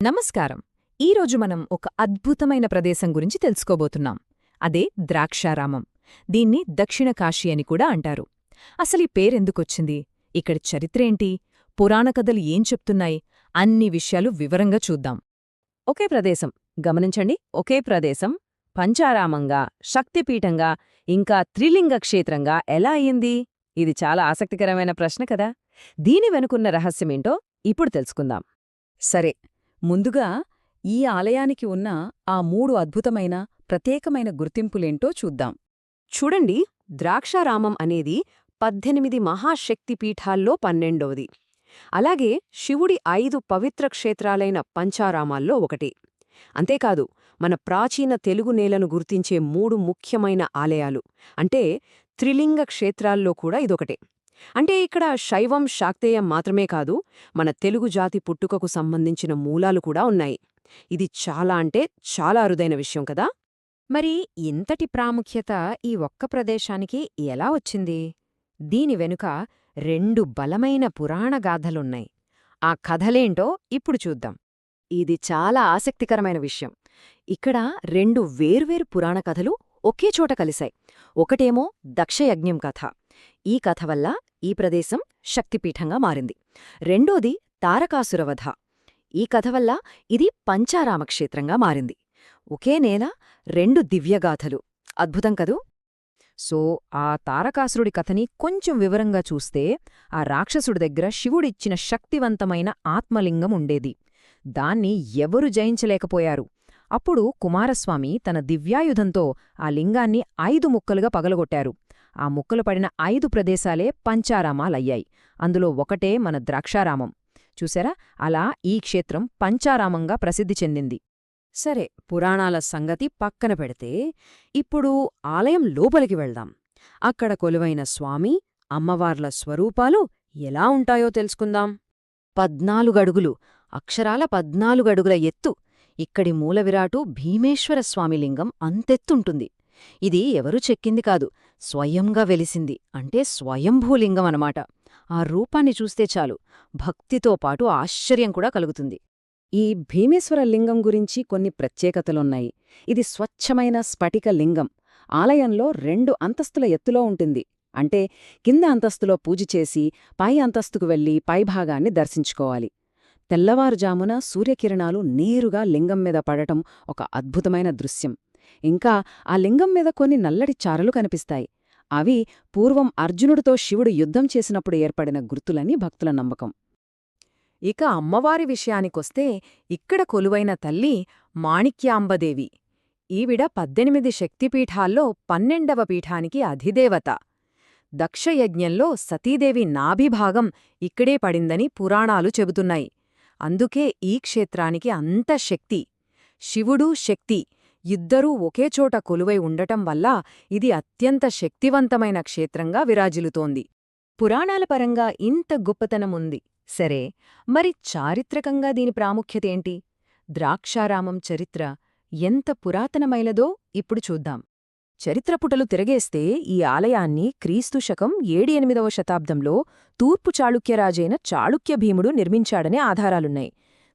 నమస్కారం. ఈరోజు మనం ఒక అద్భుతమైన ప్రదేశం గురించి తెలుసుకోబోతున్నాం. అదే ద్రాక్షారామం. దీన్ని దక్షిణ కాశీ అని కూడా అంటారు. అసలీ పేరెందుకొచ్చింది, ఇక్కడి చరిత్రేంటి, పురాణ కథలు ఏం చెప్తున్నాయి, అన్ని విషయాలు వివరంగా చూద్దాం. ఒకే ప్రదేశం గమనించండి. ఒకే ప్రదేశం పంచారామంగా, శక్తిపీఠంగా, ఇంకా త్రిలింగ క్షేత్రంగా ఎలా అయ్యింది? ఇది చాలా ఆసక్తికరమైన ప్రశ్న కదా. దీని వెనుకున్న రహస్యమేంటో ఇప్పుడు తెలుసుకుందాం. సరే, ముందుగా ఈ ఆలయానికి ఉన్న ఆ 3 అద్భుతమైన, ప్రత్యేకమైన గుర్తింపులేంటో చూద్దాం. చూడండి, ద్రాక్షారామం అనేది 18 మహాశక్తిపీఠాల్లో 12వది. అలాగే శివుడి 5 పవిత్ర క్షేత్రాలైన పంచారామాల్లో ఒకటి. అంతేకాదు, మన ప్రాచీన తెలుగు నేలను గుర్తించే 3 ముఖ్యమైన ఆలయాలు అంటే త్రిలింగ క్షేత్రాల్లో కూడా ఇదొకటే. అంటే ఇక్కడ శైవం, శాక్తేయం మాత్రమే కాదు, మన తెలుగు జాతి పుట్టుకకు సంబంధించిన మూలాలు కూడా ఉన్నాయి. ఇది చాలా అరుదైన విషయం కదా. మరి ఇంతటి ప్రాముఖ్యత ఈ ఒక్క ప్రదేశానికి ఎలా వచ్చింది? దీని వెనుక 2 బలమైన పురాణగాథలున్నాయి. ఆ కథలేంటో ఇప్పుడు చూద్దాం. ఇది చాలా ఆసక్తికరమైన విషయం. ఇక్కడ 2 వేర్వేరు పురాణ కథలు ఒకే చోట కలిశాయి. ఒకటేమో దక్షయజ్ఞం కథ. ఈ కథ వల్ల ఈ ప్రదేశం శక్తిపీఠంగా మారింది. రెండోది తారకాసురవధ. ఈ కథ వల్ల ఇది పంచారామక్షేత్రంగా మారింది. ఒకే నేల, 2 దివ్యగాథలు. అద్భుతం కదూ. సో ఆ తారకాసురుడి కథని కొంచెం వివరంగా చూస్తే, ఆ రాక్షసుడి దగ్గర శివుడిచ్చిన శక్తివంతమైన ఆత్మలింగం ఉండేది. దాన్ని ఎవరు జయించలేకపోయారు. అప్పుడు కుమారస్వామి తన దివ్యాయుధంతో ఆ లింగాన్ని 5 ముక్కలుగా పగలగొట్టారు. ఆ ముక్కలు పడిన 5 ప్రదేశాలే పంచారామాలయ్యాయి. అందులో ఒకటే మన ద్రాక్షారామం. చూసారా, అలా ఈ క్షేత్రం పంచారామంగా ప్రసిద్ధి చెందింది. సరే, పురాణాల సంగతి పక్కన పెడితే ఇప్పుడు ఆలయం లోపలికి వెళ్దాం. అక్కడ కొలువైన స్వామి, అమ్మవార్ల స్వరూపాలు ఎలా ఉంటాయో తెలుసుకుందాం. 14 అడుగులు, అక్షరాల 14 అడుగుల ఎత్తు. ఇక్కడి మూలవిరాటు భీమేశ్వరస్వామి లింగం అంతెత్తుంటుంది. ఇది ఎవరూ చెక్కింది కాదు, స్వయంగా వెలిసింది. అంటే స్వయంభూలింగం అనమాట. ఆ రూపాన్ని చూస్తే చాలు, భక్తితో పాటు ఆశ్చర్యం కూడా కలుగుతుంది. ఈ భీమేశ్వర లింగం గురించి కొన్ని ప్రత్యేకతలున్నాయి. ఇది స్వచ్ఛమైన స్ఫటిక లింగం. ఆలయంలో 2 అంతస్తుల ఎత్తులో ఉంటుంది. అంటే కింద అంతస్తులో పూజ చేసి పై అంతస్తుకు వెళ్లి పైభాగాన్ని దర్శించుకోవాలి. తెల్లవారుజామున సూర్యకిరణాలు నేరుగా లింగం మీద పడటం ఒక అద్భుతమైన దృశ్యం. ఇంకా ఆ లింగం మీద కొన్ని నల్లటి చారలు కనిపిస్తాయి. అవి పూర్వం అర్జునుడితో శివుడు యుద్ధం చేసినప్పుడు ఏర్పడిన గుర్తులని భక్తుల నమ్మకం. ఇక అమ్మవారి విషయానికొస్తే, ఇక్కడ కొలువైన తల్లి మాణిక్యాంబదేవి. ఈవిడ 18 శక్తిపీఠాల్లో 12వ పీఠానికి అధిదేవత. దక్షయజ్ఞంలో సతీదేవి నాభిభాగం ఇక్కడే పడిందని పురాణాలు చెబుతున్నాయి. అందుకే ఈ క్షేత్రానికి అంత శక్తి. శివుడు, శక్తి ఇద్దరూ ఒకేచోట కొలువై ఉండటం వల్ల ఇది అత్యంత శక్తివంతమైన క్షేత్రంగా విరాజిల్లుతోంది. పురాణాల పరంగా ఇంత గొప్పతనముంది. సరే, మరి చారిత్రకంగా దీని ప్రాముఖ్యతేంటి? ద్రాక్షారామం చరిత్ర ఎంత పురాతనమైనదో ఇప్పుడు చూద్దాం. చరిత్రపుటలు తిరగేస్తే ఈ ఆలయాన్ని క్రీస్తు శకం 7-8వ శతాబ్దంలో తూర్పు చాళుక్యరాజైన చాళుక్య భీముడు నిర్మించాడనే ఆధారాలున్నాయి.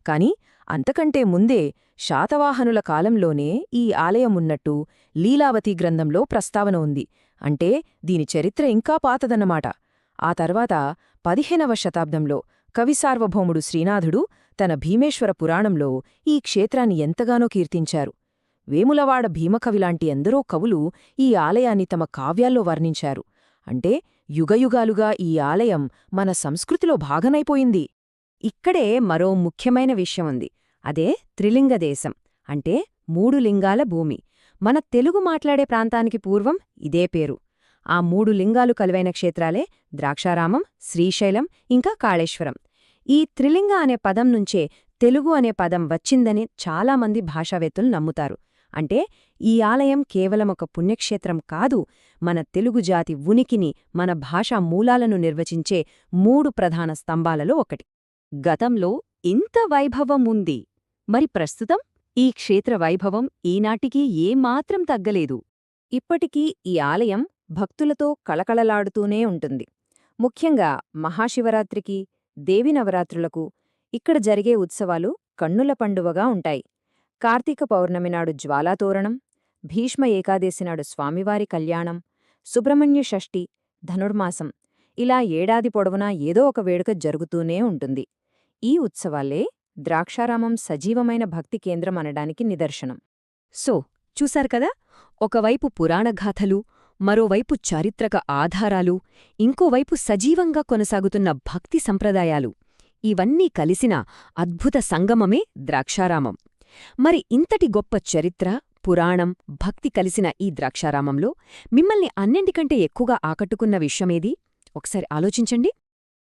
కాని అంతకంటే ముందే శాతవాహనుల కాలంలోనే ఈ ఆలయమున్నట్టు లీలావతి గ్రంథంలో ప్రస్తావన ఉంది. అంటే దీని చరిత్ర ఇంకా పాతదన్నమాట. ఆ తర్వాత 15వ శతాబ్దంలో కవిసార్వభౌముడు శ్రీనాథుడు తన భీమేశ్వర పురాణంలో ఈ క్షేత్రాన్ని ఎంతగానో కీర్తించారు. వేములవాడ భీమకవిలాంటి ఎందరో కవులు ఈ ఆలయాన్ని తమ కావ్యాల్లో వర్ణించారు. అంటే యుగయుగాలుగా ఈ ఆలయం మన సంస్కృతిలో భాగమైపోయింది. ఇక్కడే మరో ముఖ్యమైన విషయముంది. అదే త్రిలింగదేశం. అంటే 3 లింగాల భూమి. మన తెలుగు మాట్లాడే ప్రాంతానికి పూర్వం ఇదే పేరు. ఆ 3 లింగాలు కలువైన క్షేత్రాలే ద్రాక్షారామం, శ్రీశైలం, ఇంకా కాళేశ్వరం. ఈ త్రిలింగ అనే పదం నుంచే తెలుగు అనే పదం వచ్చిందని చాలామంది భాషావేత్తలు నమ్ముతారు. అంటే ఈ ఆలయం కేవలం ఒక పుణ్యక్షేత్రం కాదు, మన తెలుగు జాతి ఉనికిని, మన భాషా మూలాలను నిర్వచించే 3 ప్రధాన స్తంభాలలో ఒకటి. గతంలో ఇంత వైభవం ఉంది. మరి ప్రస్తుతం ఈ క్షేత్ర వైభవం ఈనాటికి ఏమాత్రం తగ్గలేదు. ఇప్పటికీ ఈ ఆలయం భక్తులతో కళకళలాడుతూనే ఉంటుంది. ముఖ్యంగా మహాశివరాత్రికి, దేవీ నవరాత్రులకు ఇక్కడ జరిగే ఉత్సవాలు కన్నుల పండువగా ఉంటాయి. కార్తీక పౌర్ణమి నాడు జ్వాలాతోరణం, భీష్మ ఏకాదశి నాడు స్వామివారి కళ్యాణం, సుబ్రహ్మణ్య షష్ఠి, ధనుర్మాసం ఇలా ఏడాది పొడవునా ఏదో ఒక వేడుక జరుగుతూనే ఉంటుంది. ఈ ఉత్సవాలే ద్రాక్షారామం సజీవమైన భక్తి కేంద్రం అనడానికి నిదర్శనం. సో చూశారు కదా, ఒకవైపు పురాణగాథలు, మరోవైపు చారిత్రక ఆధారాలు, ఇంకోవైపు సజీవంగా కొనసాగుతున్న భక్తి సంప్రదాయాలు, ఇవన్నీ కలిసిన అద్భుత సంగమమే ద్రాక్షారామం. మరి ఇంతటి గొప్ప చరిత్ర, పురాణం, భక్తి కలిసిన ఈ ద్రాక్షారామంలో మిమ్మల్ని అన్నింటికంటే ఎక్కువగా ఆకట్టుకున్న విషయమేది? ఒకసారి ఆలోచించండి.